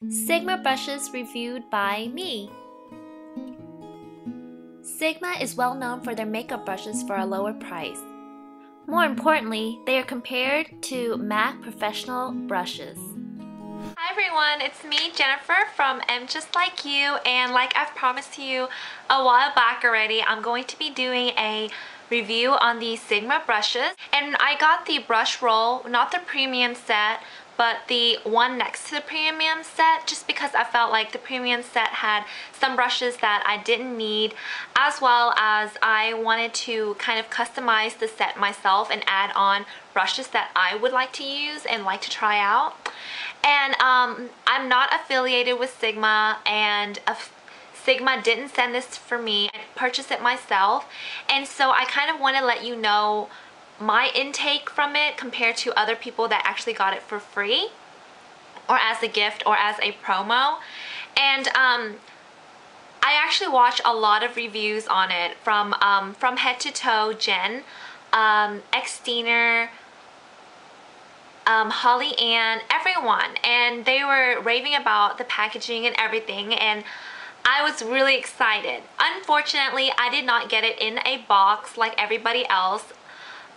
Sigma brushes reviewed by me. Sigma is well known for their makeup brushes for a lower price. More importantly, they are compared to MAC professional brushes. Hi everyone, it's me, Jennifer from EmJustLikeYou, and like I've promised you a while back already, I'm going to be doing a review on the Sigma brushes. And I got the brush roll, not the premium set, but the one next to the premium set, just because I felt like the premium set had some brushes that I didn't need, as well as I wanted to kind of customize the set myself and add on brushes that I would like to use and like to try out. And I'm not affiliated with Sigma, and Sigma didn't send this for me. I purchased it myself, and so I kind of want to let you know my intake from it compared to other people that actually got it for free or as a gift or as a promo. And I actually watched a lot of reviews on it from Head to Toe, Jen, Xdeener, Holly Ann, everyone, and they were raving about the packaging and everything, and I was really excited. Unfortunately, I did not get it in a box like everybody else.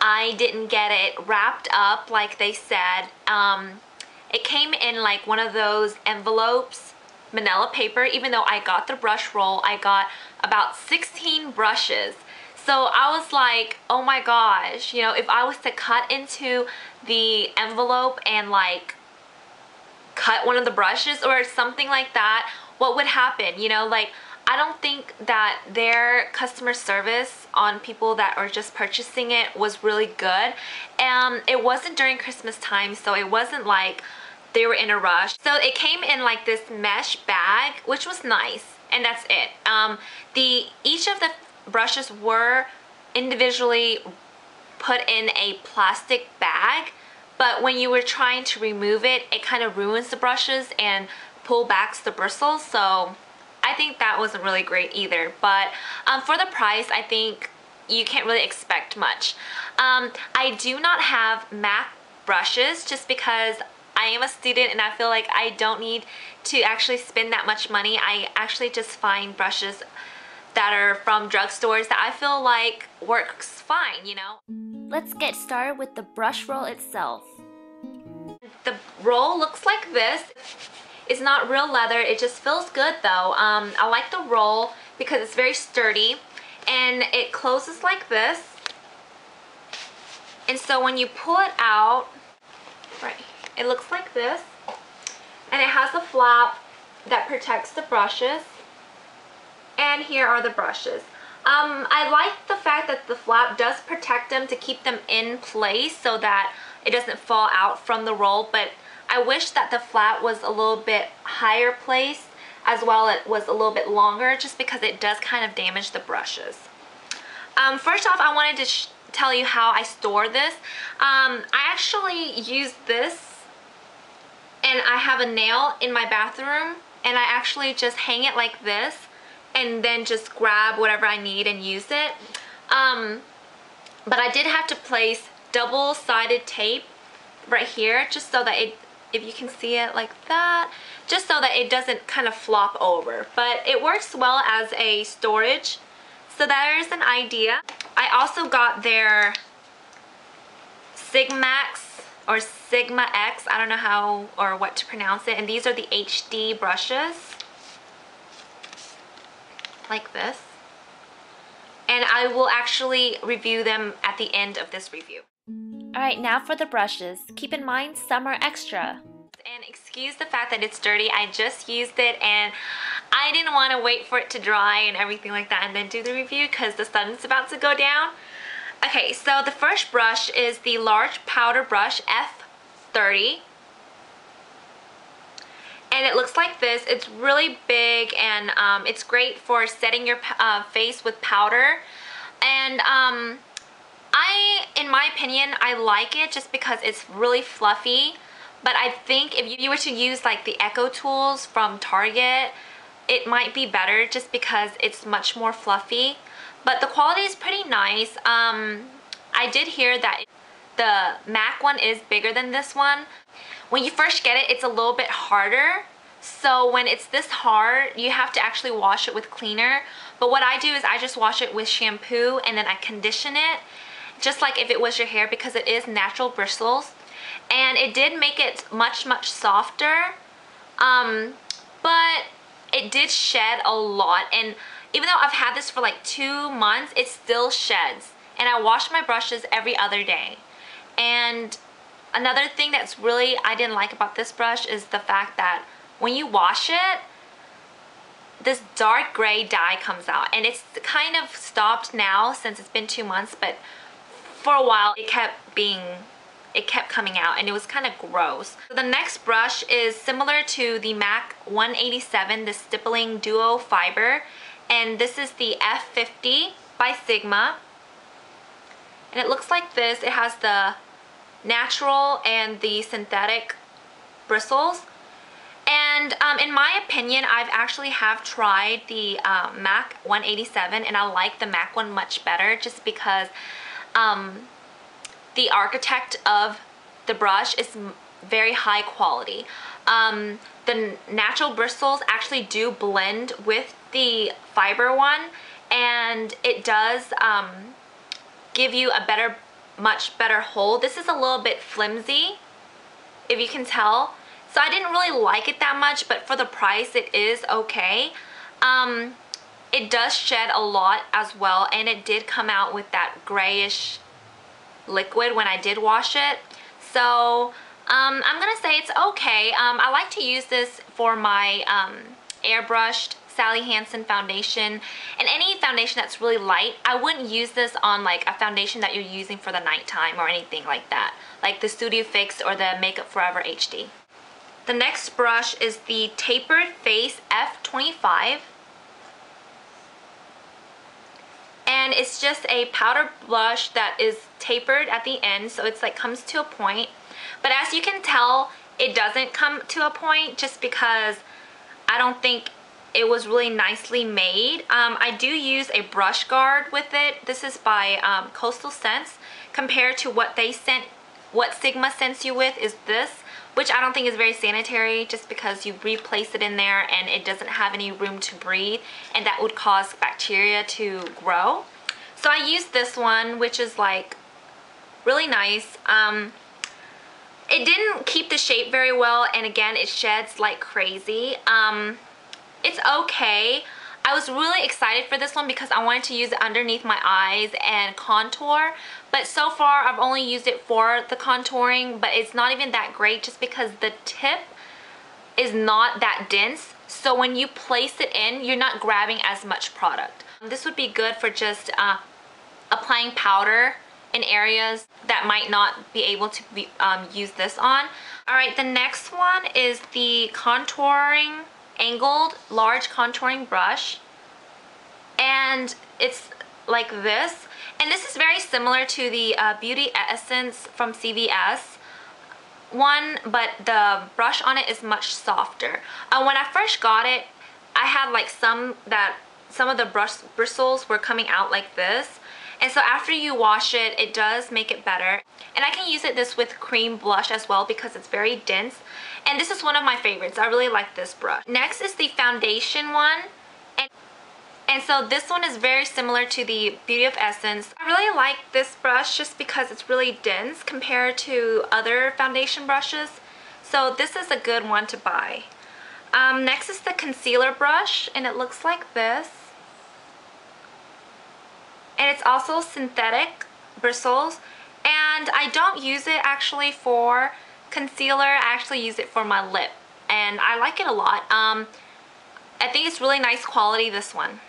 I didn't get it wrapped up like they said. It came in like one of those envelopes, manila paper. Even though I got the brush roll, I got about 16 brushes. So I was like, oh my gosh, you know, if I was to cut into the envelope and like cut one of the brushes or something like that, what would happen? You know, like, I don't think that their customer service on people that are just purchasing it was really good. It wasn't during Christmas time, so it wasn't like they were in a rush. So it came in like this mesh bag, which was nice, and that's it. Each of the brushes were individually put in a plastic bag, but when you were trying to remove it, it kind of ruins the brushes and pull back the bristles, so I think that wasn't really great either. But for the price, I think you can't really expect much. I do not have MAC brushes just because I am a student and I feel like I don't need to actually spend that much money. I actually just find brushes that are from drugstores that I feel like works fine, you know? Let's get started with the brush roll itself. The roll looks like this. It's not real leather, it just feels good though. I like the roll because it's very sturdy and it closes like this. And so when you pull it out, right, it looks like this. And it has a flap that protects the brushes. And here are the brushes. I like the fact that the flap does protect them to keep them in place so that it doesn't fall out from the roll, but I wish that the flap was a little bit higher placed, as well it was a little bit longer, just because it does kind of damage the brushes. First off, I wanted to tell you how I store this. I actually use this, and I have a nail in my bathroom, and I actually just hang it like this, and then just grab whatever I need and use it. But I did have to place double-sided tape right here, just so that it, if you can see it like that, just so that it doesn't kind of flop over. But it works well as a storage, so there's an idea. I also got their SIGMAX or SIGMAX, I don't know how or what to pronounce it, and these are the HD brushes, like this. And I will actually review them at the end of this review. Alright, now for the brushes. Keep in mind, some are extra. And excuse the fact that it's dirty, I just used it and I didn't want to wait for it to dry and everything like that and then do the review because the sun's about to go down. Okay, so the first brush is the large powder brush F30. And it looks like this. It's really big and it's great for setting your face with powder. And in my opinion, I like it just because it's really fluffy. But I think if you were to use like the Echo tools from Target, it might be better just because it's much more fluffy. But the quality is pretty nice. I did hear that the MAC one is bigger than this one. When you first get it, it's a little bit harder So when it's this hard, you have to actually wash it with cleaner. But what I do is I just wash it with shampoo and then I condition it, just like if it was your hair, because it is natural bristles. And it did make it much softer, but it did shed a lot. And even though I've had this for like 2 months, it still sheds. And I wash my brushes every other day. And another thing that's really I didn't like about this brush is the fact that when you wash it, this dark gray dye comes out. And it's kind of stopped now since it's been 2 months, but for a while it kept coming out and it was kind of gross. So the next brush is similar to the MAC 187, the Stippling Duo Fiber, and this is the F50 by Sigma. And it looks like this. It has the natural and the synthetic bristles. And in my opinion, I've actually tried the MAC 187 and I like the MAC one much better, just because the architect of the brush is very high quality. The natural bristles actually do blend with the fiber one, and it does give you a much better hold. This is a little bit flimsy, if you can tell. So I didn't really like it that much, but for the price it is okay. It does shed a lot as well, and it did come out with that grayish liquid when I did wash it. So I'm gonna say it's okay. I like to use this for my airbrushed Sally Hansen foundation, and any foundation that's really light. I wouldn't use this on like a foundation that you're using for the nighttime or anything like that, like the Studio Fix or the Makeup Forever HD. The next brush is the Tapered Face F25. And it's just a powder blush that is tapered at the end, so it's like comes to a point. But as you can tell, it doesn't come to a point just because I don't think it was really nicely made. I do use a brush guard with it. This is by Coastal Scents. Compared to what Sigma sends you with is this, which I don't think is very sanitary, just because you replace it in there and it doesn't have any room to breathe, and that would cause bacteria to grow. So I used this one, which is like really nice. It didn't keep the shape very well, and again, it sheds like crazy. It's okay. I was really excited for this one because I wanted to use it underneath my eyes and contour, but so far I've only used it for the contouring, but it's not even that great just because the tip is not that dense. So when you place it in, you're not grabbing as much product. This would be good for just applying powder in areas that might not be able to use this on. Alright, the next one is the contouring angled large contouring brush, and it's like this, and this is very similar to the Beauty Essence from CVS one, but the brush on it is much softer. When I first got it, I had like some of the brush bristles were coming out like this, and so after you wash it, it does make it better. And I can use this with cream blush as well because it's very dense. And this is one of my favorites. I really like this brush. Next is the foundation one. And so this one is very similar to the Beauty of Essence. I really like this brush just because it's really dense compared to other foundation brushes. So this is a good one to buy. Next is the concealer brush, and it looks like this. And it's also synthetic bristles. And I don't use it actually for concealer. I actually use it for my lip, and I like it a lot. I think it's really nice quality, this one.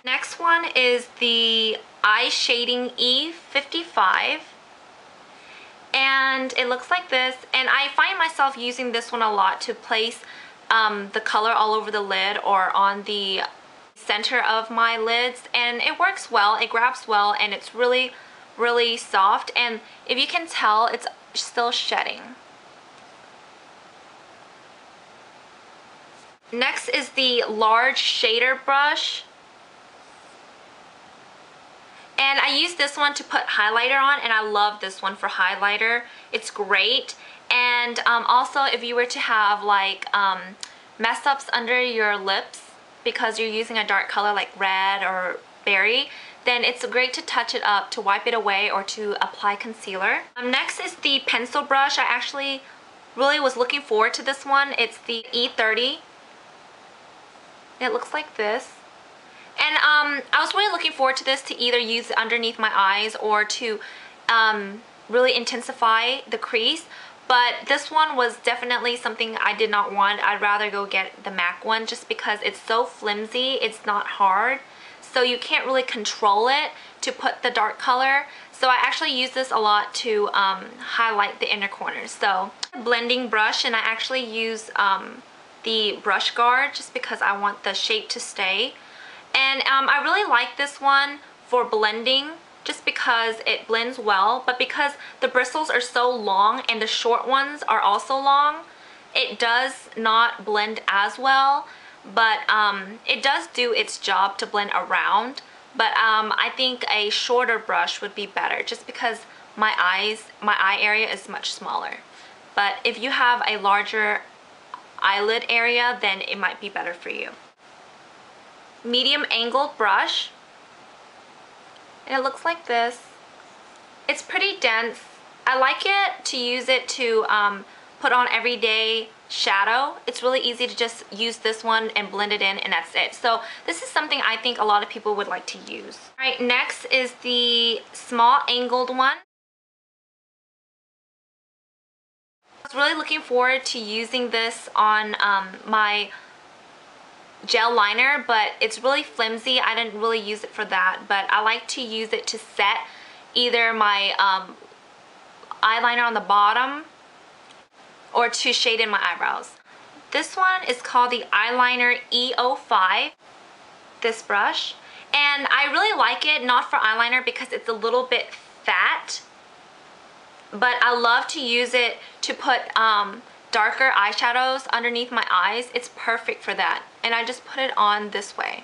Next one is the Eye Shading E55, and it looks like this, and I find myself using this one a lot to place the color all over the lid or on the center of my lids, and it works well. It grabs well, and it's really soft, and if you can tell, it's still shedding. Next is the large shader brush, and I use this one to put highlighter on, and I love this one for highlighter. It's great. And also if you were to have like mess ups under your lips because you're using a dark color like red or berry, then it's great to touch it up, to wipe it away, or to apply concealer. Next is the pencil brush. I actually really was looking forward to this one. It's the E30. It looks like this. And I was really looking forward to this to either use it underneath my eyes or to really intensify the crease. But this one was definitely something I did not want. I'd rather go get the MAC one just because it's so flimsy. It's not hard. So you can't really control it to put the dark color. So I actually use this a lot to highlight the inner corners. So blending brush, and I actually use the brush guard just because I want the shape to stay. And I really like this one for blending just because it blends well, but because the bristles are so long and the short ones are also long, it does not blend as well. But it does do its job to blend around. But I think a shorter brush would be better just because my eye area is much smaller. But if you have a larger eyelid area, then it might be better for you. Medium angled brush. And it looks like this. It's pretty dense. I like it to use it to put on everyday shadow. It's really easy to just use this one and blend it in, and that's it. So this is something I think a lot of people would like to use. Alright, next is the small angled one. I was really looking forward to using this on my gel liner, but it's really flimsy. I didn't really use it for that, but I like to use it to set either my eyeliner on the bottom or to shade in my eyebrows. This one is called the Eyeliner E05, this brush. And I really like it, not for eyeliner because it's a little bit fat, but I love to use it to put darker eyeshadows underneath my eyes. It's perfect for that. And I just put it on this way.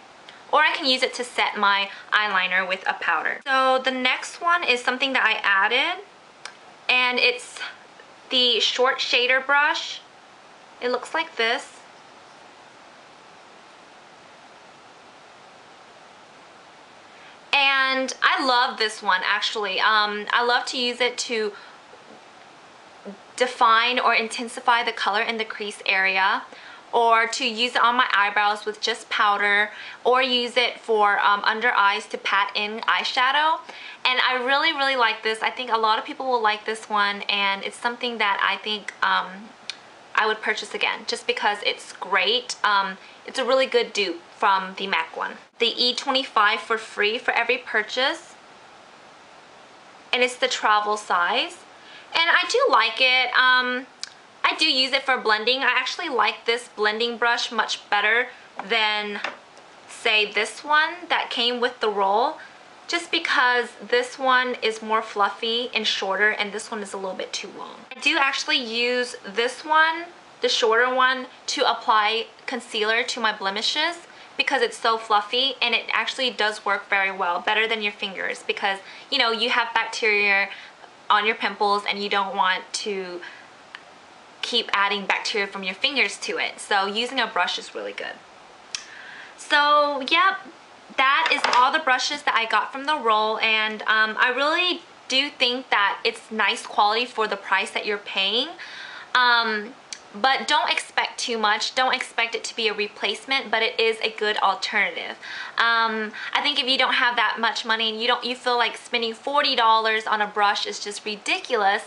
Or I can use it to set my eyeliner with a powder. So the next one is something that I added, and it's the short shader brush. It looks like this. And I love this one actually. I love to use it to define or intensify the color in the crease area, or to use it on my eyebrows with just powder, or use it for under eyes to pat in eyeshadow. And I really like this. I think a lot of people will like this one, and it's something that I think I would purchase again just because it's great. It's a really good dupe from the MAC one. The E25 for free for every purchase, and it's the travel size. And I do like it. I do use it for blending. I actually like this blending brush much better than, say, this one that came with the roll, just because this one is more fluffy and shorter, and this one is a little bit too long. I do actually use this one, the shorter one, to apply concealer to my blemishes because it's so fluffy, and it actually does work very well, better than your fingers, because you know you have bacteria on your pimples and you don't want to keep adding bacteria from your fingers to it. So using a brush is really good. So yep, that is all the brushes that I got from the roll, and I really do think that it's nice quality for the price that you're paying. But don't expect too much. Don't expect it to be a replacement, but it is a good alternative. I think if you don't have that much money and you feel like spending $40 on a brush is just ridiculous,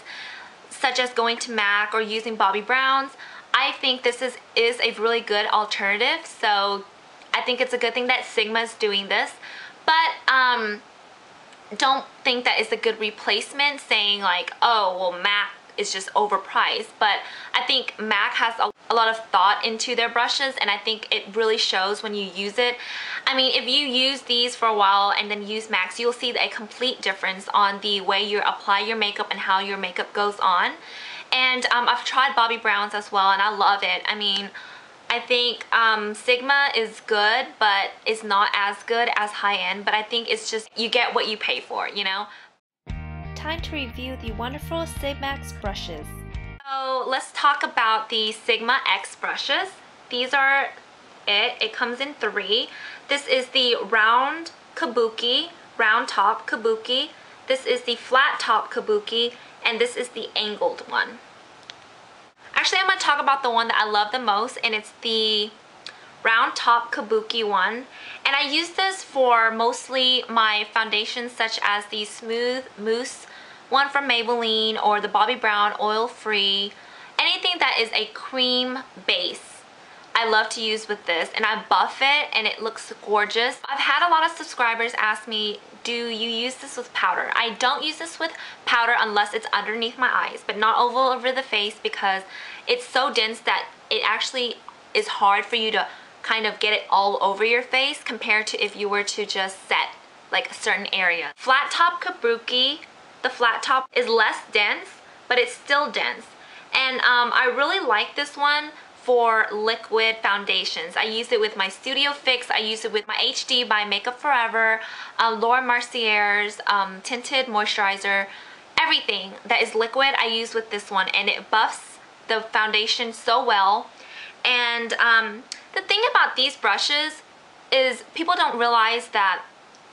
such as going to MAC or using Bobbi Brown's, I think this is a really good alternative. So I think it's a good thing that Sigma is doing this. But don't think that it's a good replacement, saying like, oh, well, MAC is just overpriced. But I think MAC has a lot of thought into their brushes, and I think it really shows when you use it. I mean, if you use these for a while and then use MACs, you'll see a complete difference on the way you apply your makeup and how your makeup goes on. And I've tried Bobbi Brown's as well, and I love it. I mean, I think Sigma is good, but it's not as good as high-end. But I think it's just, you get what you pay for, you know? Time to review the wonderful SIGMAX brushes. So let's talk about the Sigma X brushes. these are it. It comes in 3. This is the round Kabuki, round top Kabuki. This is the flat top Kabuki, and this is the angled one. Actually, I'm going to talk about the one that I love the most, and it's the round top Kabuki one. And I use this for mostly my foundations, such as the Smooth Mousse one from Maybelline, or the Bobbi Brown Oil Free. Anything that is a cream base, I love to use with this, and I buff it and it looks gorgeous. I've had a lot of subscribers ask me, do you use this with powder? I don't use this with powder unless it's underneath my eyes, but not all over the face, because it's so dense that it actually is hard for you to kind of get it all over your face compared to if you were to just set like a certain area. Flat top Kabuki, the flat top is less dense, but it's still dense. And I really like this one for liquid foundations. I use it with my Studio Fix, I use it with my HD by Makeup Forever, Laura Mercier's tinted moisturizer. Everything that is liquid I use with this one, and it buffs the foundation so well. And the thing about these brushes is people don't realize that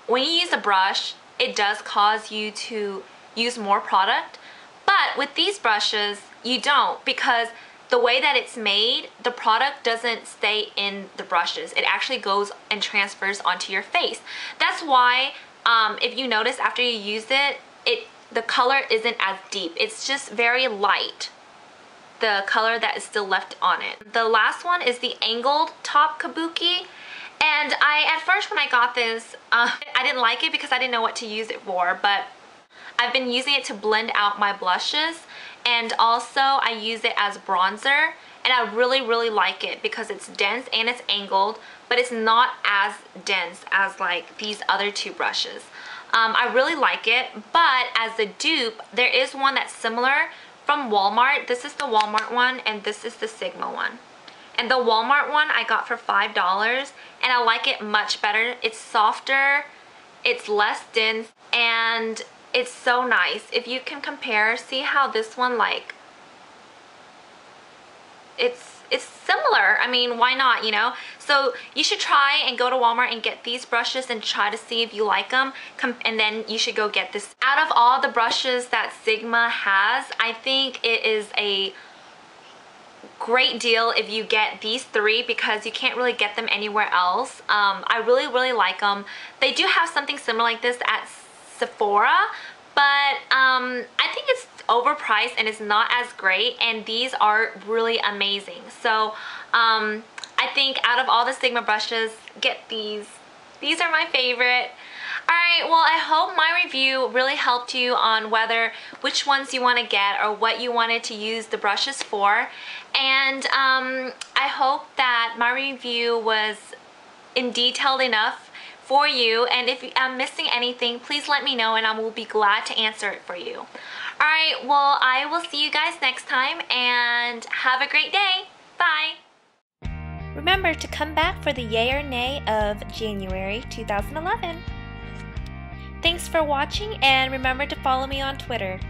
when you use a brush, it does cause you to use more product. But with these brushes, you don't, because the way that it's made, the product doesn't stay in the brushes. It actually goes and transfers onto your face. That's why if you notice after you use it, the color isn't as deep. It's just very light, the color that is still left on it. The last one is the angled top Kabuki. And at first when I got this, I didn't like it because I didn't know what to use it for, but I've been using it to blend out my blushes, and also I use it as bronzer, and I really like it because it's dense and it's angled, but it's not as dense as like these other 2 brushes. I really like it, but as a dupe, there is one that's similar from Walmart. This is the Walmart one, and this is the Sigma one. And the Walmart one I got for $5, and I like it much better. It's softer, it's less dense, and it's so nice. If you can compare, see how this one, like, it's similar. I mean, why not, you know? So you should try and go to Walmart and get these brushes and try to see if you like them, and then you should go get this. Out of all the brushes that Sigma has, I think it is a great deal if you get these 3, because you can't really get them anywhere else. I really like them. They do have something similar like this at Sephora, but I think it's overpriced and it's not as great, and these are really amazing. So I think out of all the Sigma brushes, get these. These are my favorite. Alright, well, I hope my review really helped you on which ones you want to get or what you wanted to use the brushes for. And I hope that my review was detailed enough for you, and if I'm missing anything, please let me know and I will be glad to answer it for you. Alright, well, I will see you guys next time, and have a great day. Bye! Remember to come back for the yay or nay of January 2011. Thanks for watching, and remember to follow me on Twitter.